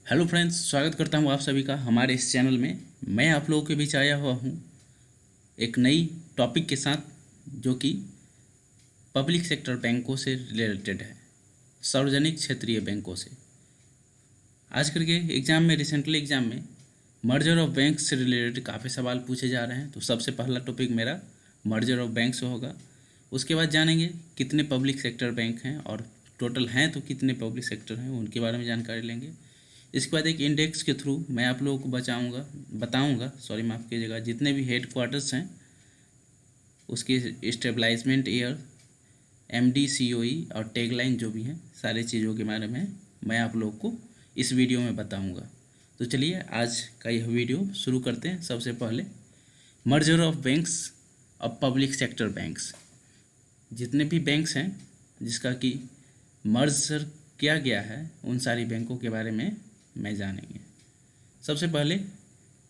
Hello friends, स्वागत करता हूं आप सभी का हमारे इस चैनल में। मैं आप लोगों के बीच आया हुआ हूं एक नई टॉपिक के साथ, जो कि पब्लिक सेक्टर बैंकों से रिलेटेड है, सार्वजनिक क्षेत्रीय बैंकों से। आजकल के एग्ज़ाम में, रिसेंटली एग्ज़ाम में मर्जर ऑफ बैंक से रिलेटेड काफ़ी सवाल पूछे जा रहे हैं। तो सबसे पहला टॉपिक मेरा मर्जर ऑफ बैंक से होगा। उसके बाद जानेंगे कितने पब्लिक सेक्टर बैंक हैं और टोटल हैं तो कितने पब्लिक सेक्टर हैं, उनके बारे में जानकारी लेंगे। इसके बाद एक इंडेक्स के थ्रू मैं आप लोगों को बताऊंगा, माफ़ कीजिएगा, जितने भी हेड क्वार्टर्स हैं उसकी स्टेबलाइजमेंट ईयर, MDCOE और टैगलाइन जो भी हैं, सारी चीज़ों के बारे में मैं आप लोग को इस वीडियो में बताऊंगा। तो चलिए आज का यह वीडियो शुरू करते हैं। सबसे पहले मर्जर ऑफ बैंक्स और पब्लिक सेक्टर बैंक्स, जितने भी बैंक्स हैं जिसका कि मर्जर किया गया है, उन सारी बैंकों के बारे में जानेंगे। सबसे पहले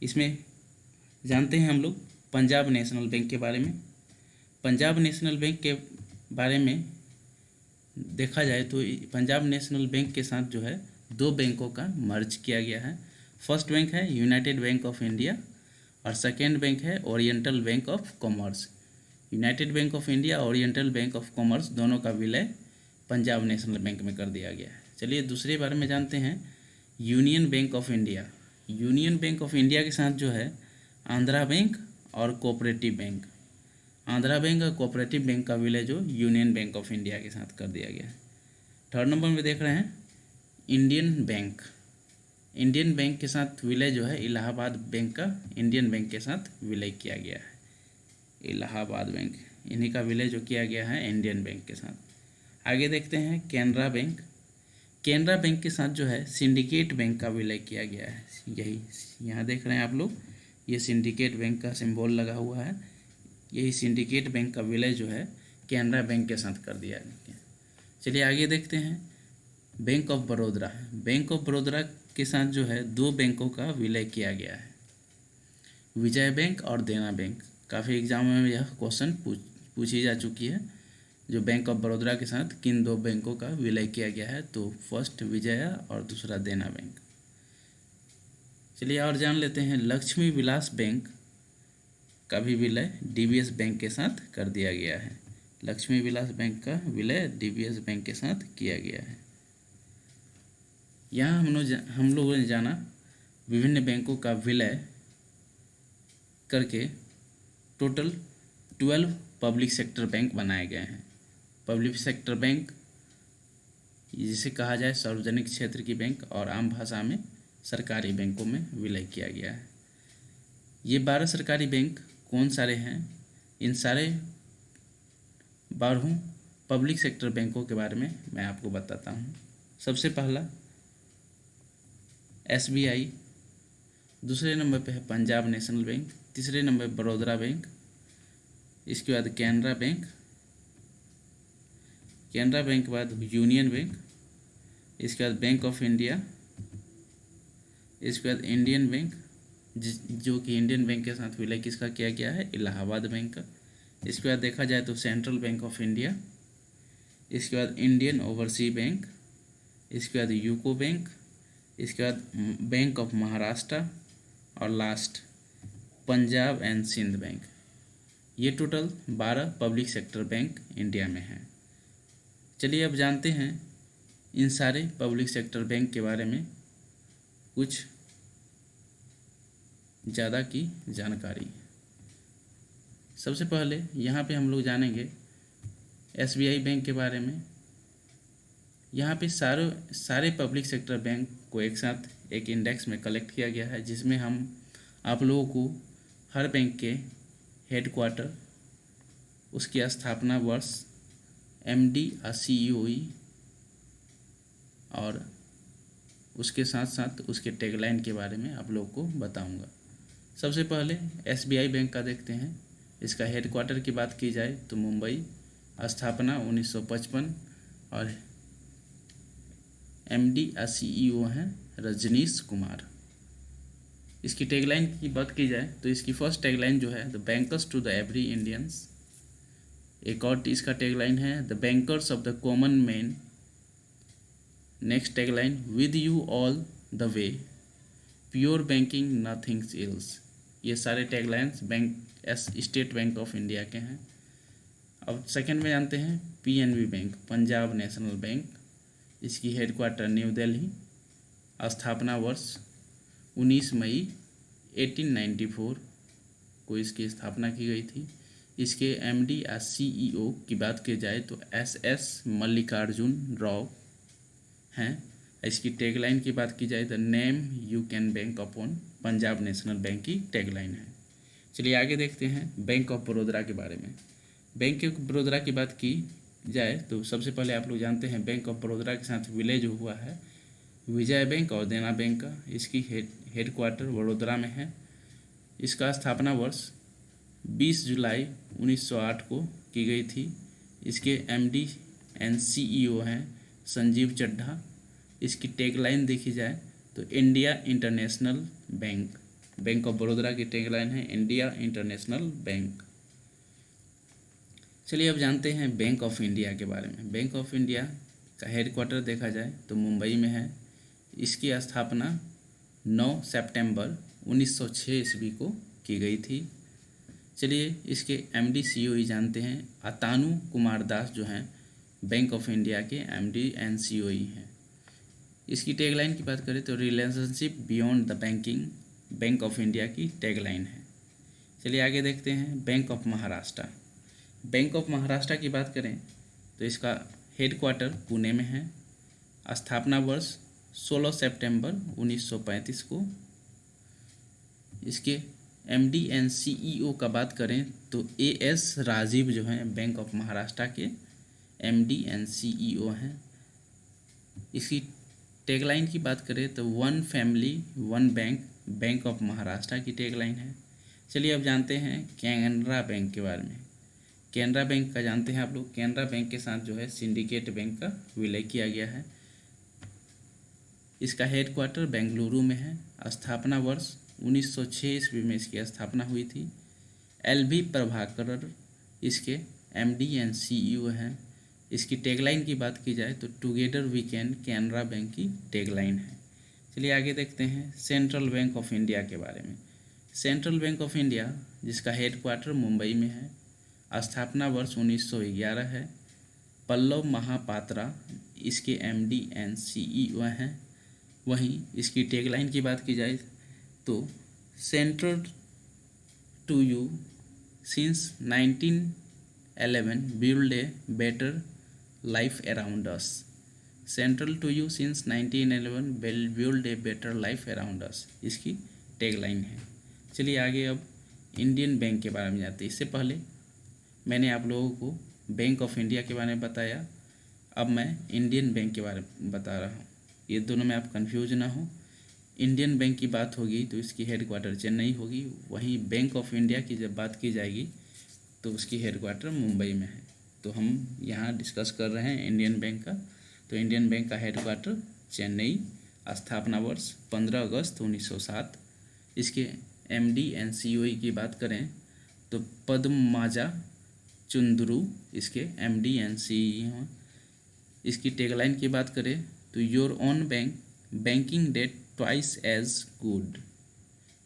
इसमें जानते हैं हम लोग पंजाब नेशनल बैंक के बारे में। पंजाब नेशनल बैंक के बारे में देखा जाए तो पंजाब नेशनल बैंक के साथ जो है दो बैंकों का मर्ज किया गया है। फर्स्ट बैंक है यूनाइटेड बैंक ऑफ इंडिया और सेकेंड बैंक है oriental bank of commerce. United bank of India और ओरिएंटल बैंक ऑफ कॉमर्स दोनों का विलय पंजाब नेशनल बैंक में कर दिया गया है। चलिए दूसरे बारे में जानते हैं union bank of India. Union bank of India के साथ जो है आंध्रा बैंक और कोऑपरेटिव बैंक, आंध्रा बैंक और कोऑपरेटिव बैंक का विलय जो यूनियन बैंक ऑफ इंडिया के साथ कर दिया गया है। थर्ड नंबर में देख रहे हैं इंडियन बैंक। इंडियन बैंक के साथ विलय जो है इलाहाबाद बैंक का इंडियन बैंक के साथ विलय किया गया है। इलाहाबाद बैंक, इन्हीं का विलय जो किया गया है इंडियन बैंक के साथ। आगे देखते हैं कैनरा बैंक। कैनरा बैंक के साथ जो है सिंडिकेट बैंक का विलय किया गया है। यही यहाँ देख रहे हैं आप लोग, ये सिंडिकेट बैंक का सिंबल लगा हुआ है। यही सिंडिकेट बैंक का विलय जो है कैनरा बैंक के साथ कर दिया गया। चलिए आगे देखते हैं bank of Baroda. Bank of Baroda के साथ जो है दो बैंकों का विलय किया गया है, विजय बैंक और देना बैंक। काफ़ी एग्जामों में यह क्वेश्चन पूछी जा चुकी है, जो बैंक ऑफ बड़ौदा के साथ किन दो बैंकों का विलय किया गया है। तो फर्स्ट विजया और दूसरा देना बैंक। चलिए और जान लेते हैं लक्ष्मी विलास बैंक का भी विलय DBS बैंक के साथ कर दिया गया है। लक्ष्मी विलास बैंक का विलय DBS बैंक के साथ किया गया है। यहाँ हम लोगों ने जाना विभिन्न बैंकों का विलय करके टोटल 12 पब्लिक सेक्टर बैंक बनाए गए हैं। पब्लिक सेक्टर बैंक जिसे कहा जाए सार्वजनिक क्षेत्र की बैंक, और आम भाषा में सरकारी बैंकों में विलय किया गया है। ये 12 सरकारी बैंक कौन सारे हैं, इन सारे 12 पब्लिक सेक्टर बैंकों के बारे में मैं आपको बताता हूँ। सबसे पहला SBI, दूसरे नंबर पे है पंजाब नेशनल बैंक, तीसरे नंबर पर बड़ौदा बैंक, इसके बाद कैनरा बैंक, कैनरा बैंक के बाद यूनियन बैंक, इसके बाद बैंक ऑफ इंडिया, इसके बाद इंडियन बैंक, जो कि इंडियन बैंक के साथ विलय किसका किया गया है, इलाहाबाद बैंक का। इसके बाद देखा जाए तो सेंट्रल बैंक ऑफ इंडिया, इसके बाद इंडियन ओवरसी बैंक, इसके बाद यूको बैंक, इसके बाद बैंक ऑफ महाराष्ट्र और last Punjab and Sindh bank. ये total 12 public sector bank India में हैं। चलिए अब जानते हैं इन सारे पब्लिक सेक्टर बैंक के बारे में कुछ ज़्यादा की जानकारी। सबसे पहले यहाँ पे हम लोग जानेंगे SBI बैंक के बारे में। यहाँ पे सारे पब्लिक सेक्टर बैंक को एक साथ एक इंडेक्स में कलेक्ट किया गया है, जिसमें हम आप लोगों को हर बैंक के हेड क्वार्टर, उसकी स्थापना वर्ष, MDCOE और उसके साथ साथ उसके टैगलाइन के बारे में आप लोग को बताऊंगा। सबसे पहले SBI बैंक का देखते हैं। इसका हेड क्वार्टर की बात की जाए तो मुंबई, स्थापना 1955 और MD/CEO हैं रजनीश कुमार। इसकी टैगलाइन की बात की जाए तो इसकी फर्स्ट टैगलाइन जो है the bankers to the every Indians. एक और इसका टैगलाइन है the bankers of the common man. Next tagline with you all the way, pure banking nothings else. ये सारे taglines State Bank of India के हैं। अब सेकंड में जानते हैं PNB bank, Punjab National Bank. इसकी हेडक्वार्टर न्यू दिल्ली। स्थापना वर्ष 19 मई 1894 को इसकी स्थापना की गई थी। इसके एमडी या सीईओ की बात की जाए तो एस मल्लिकार्जुन राव हैं। इसकी टैगलाइन की बात की जाए तो name you can bank upon, Punjab National bank की टैगलाइन है। चलिए आगे देखते हैं बैंक ऑफ बड़ौदा के बारे में। बैंक ऑफ बड़ौदा की बात की जाए तो सबसे पहले आप लोग जानते हैं बैंक ऑफ बड़ौदा के साथ विलय जो हुआ है विजय बैंक और देना बैंक का। इसकी हेडक्वार्टर वडोदरा में है। इसका स्थापना वर्ष 20 जुलाई 1908 को की गई थी। इसके एमडी एंड सीईओ हैं संजीव चड्ढा। इसकी टैगलाइन देखी जाए तो India international bank. Bank of Baroda की टैगलाइन है इंडिया इंटरनेशनल बैंक। चलिए अब जानते हैं बैंक ऑफ इंडिया के बारे में। बैंक ऑफ इंडिया का हेडक्वार्टर देखा जाए तो मुंबई में है। इसकी स्थापना 9 सितंबर 1906 ईस्वी को की गई थी। चलिए इसके एमडी सीईओ जानते हैं। अतानु कुमार दास जो हैं बैंक ऑफ इंडिया के एमडी एंड सीईओ हैं। इसकी टैगलाइन की बात करें तो relationship beyond the banking, bank of India की टैगलाइन है। चलिए आगे देखते हैं bank of Maharashtra. Bank of Maharashtra की बात करें तो इसका हेडक्वार्टर पुणे में है। स्थापना वर्ष 16 सितंबर 1935 को। इसके एमडी एंड सीईओ का बात करें तो एएस राजीव जो हैं बैंक ऑफ महाराष्ट्र के एमडी एंड सीईओ हैं। इसकी टैगलाइन की बात करें तो one family one bank, bank of Maharashtra की टैगलाइन है। चलिए अब जानते हैं कैनरा बैंक के बारे में। कैनरा बैंक का जानते हैं आप लोग। कैनरा बैंक के साथ जो है सिंडिकेट बैंक का विलय किया गया है। इसका हेडक्वार्टर बेंगलुरु में है। स्थापना वर्ष 1906 ईस्वी में इसकी स्थापना हुई थी। एलवी प्रभाकर इसके एमडी एंड सीईओ हैं। इसकी टैगलाइन की बात की जाए तो together we can, Canara bank की टैगलाइन है। चलिए आगे देखते हैं सेंट्रल बैंक ऑफ इंडिया के बारे में। सेंट्रल बैंक ऑफ इंडिया जिसका हेडक्वार्टर मुंबई में है। स्थापना वर्ष 1911 है। पल्लव महापात्रा इसके एमडी एंड सीईओ हैं। वहीं इसकी टैगलाइन की बात की जाए तो central to you since 1911 build a better life around us. Central to you since 1911 build a better life around us इसकी टैगलाइन है। चलिए आगे अब इंडियन बैंक के बारे में जानते हैं। इससे पहले मैंने आप लोगों को बैंक ऑफ इंडिया के बारे में बताया। अब मैं इंडियन बैंक के बारे में बता रहा हूँ। ये दोनों में आप कंफ्यूज ना हो। इंडियन बैंक की बात होगी तो इसकी हेडक्वार्टर चेन्नई होगी। वहीं बैंक ऑफ इंडिया की जब बात की जाएगी तो उसकी हेडक्वार्टर मुंबई में है। तो हम यहाँ डिस्कस कर रहे हैं इंडियन बैंक का। तो इंडियन बैंक का हेडक्वार्टर चेन्नई। स्थापना वर्ष 15 अगस्त 1907। इसके एमडी एंड सीईओ की बात करें तो पद्माजा चुंद्रू इसके एमडी एंड सीईओ। इसकी टैगलाइन की बात करें तो your own bank, banking that twice as good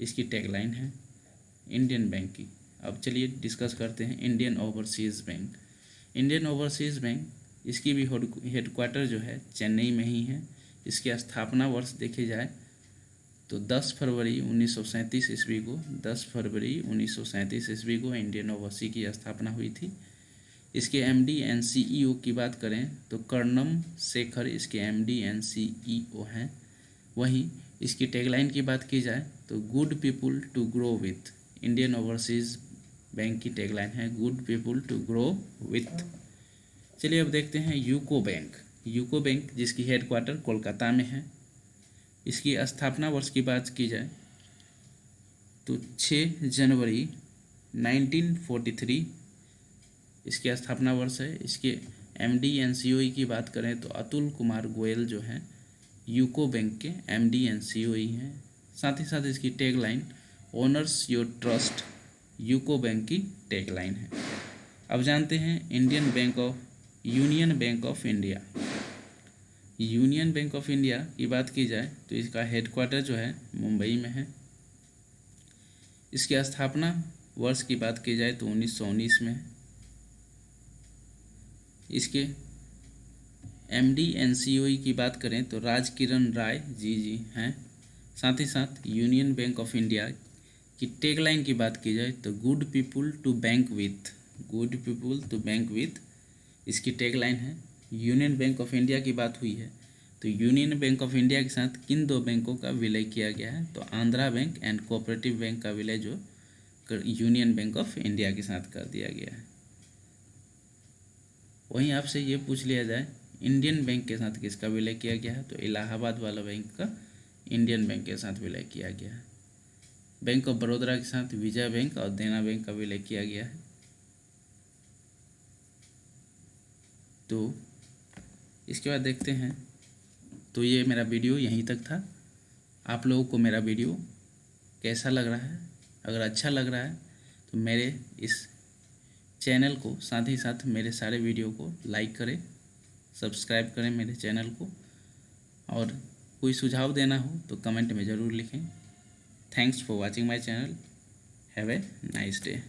इसकी टैगलाइन है इंडियन बैंक की। अब चलिए डिस्कस करते हैं Indian Overseas Bank. Indian Overseas Bank इसकी भी हेडक्वार्टर जो है चेन्नई में ही है। इसकी स्थापना वर्ष देखे जाए तो 10 फरवरी 1937 ईस्वी को 10 फरवरी 1937 ईस्वी को इंडियन ओवरसी की स्थापना हुई थी। इसके एमडी एंड सीईओ की बात करें तो कर्णम शेखर इसके एमडी एंड सीईओ हैं। वहीं इसकी टैगलाइन की बात की जाए तो good people to grow with. Indian Overseas Bank की टैगलाइन है good people to grow with. चलिए अब देखते हैं यूको बैंक। यूको बैंक जिसकी हेडक्वार्टर कोलकाता में है। इसकी स्थापना वर्ष की बात की जाए तो 6 जनवरी 1943 इसकी स्थापना वर्ष है। इसके एमडी एंड सीईओ की बात करें तो अतुल कुमार गोयल जो हैं यूको बैंक के एमडी एंड सीईओ हैं। साथ ही साथ इसकी tagline owners your trust UCO bank की टैगलाइन है। अब जानते हैं Indian bank of union bank of India. Union bank of India की बात की जाए तो इसका हेडक्वार्टर जो है मुंबई में है। इसकी स्थापना वर्ष की बात की जाए तो 1919 में है। इसके एमडी एनसीओई की बात करें तो राजकिरण राय जी हैं। साथ ही साथ यूनियन बैंक ऑफ इंडिया की टैगलाइन की बात की जाए तो good people to bank with, good people to bank with इसकी टैगलाइन है। यूनियन बैंक ऑफ इंडिया की बात हुई है तो यूनियन बैंक ऑफ इंडिया के साथ किन दो बैंकों का विलय किया गया है, तो Andhra bank and cooperative bank का विलय जो यूनियन बैंक ऑफ इंडिया के साथ कर दिया गया है। वहीं आपसे ये पूछ लिया जाए इंडियन बैंक के साथ किसका विलय किया गया है, तो इलाहाबाद वाला बैंक का इंडियन बैंक के साथ विलय किया गया है। बैंक ऑफ बड़ौदा के साथ विजया बैंक और देना बैंक का विलय किया गया है। तो इसके बाद देखते हैं। तो ये मेरा वीडियो यहीं तक था। आप लोगों को मेरा वीडियो कैसा लग रहा है? अगर अच्छा लग रहा है तो मेरे इस चैनल को, साथ ही साथ मेरे सारे वीडियो को लाइक करें, सब्सक्राइब करें मेरे चैनल को, और कोई सुझाव देना हो तो कमेंट में ज़रूर लिखें। Thanks for watching my channel. Have a nice day.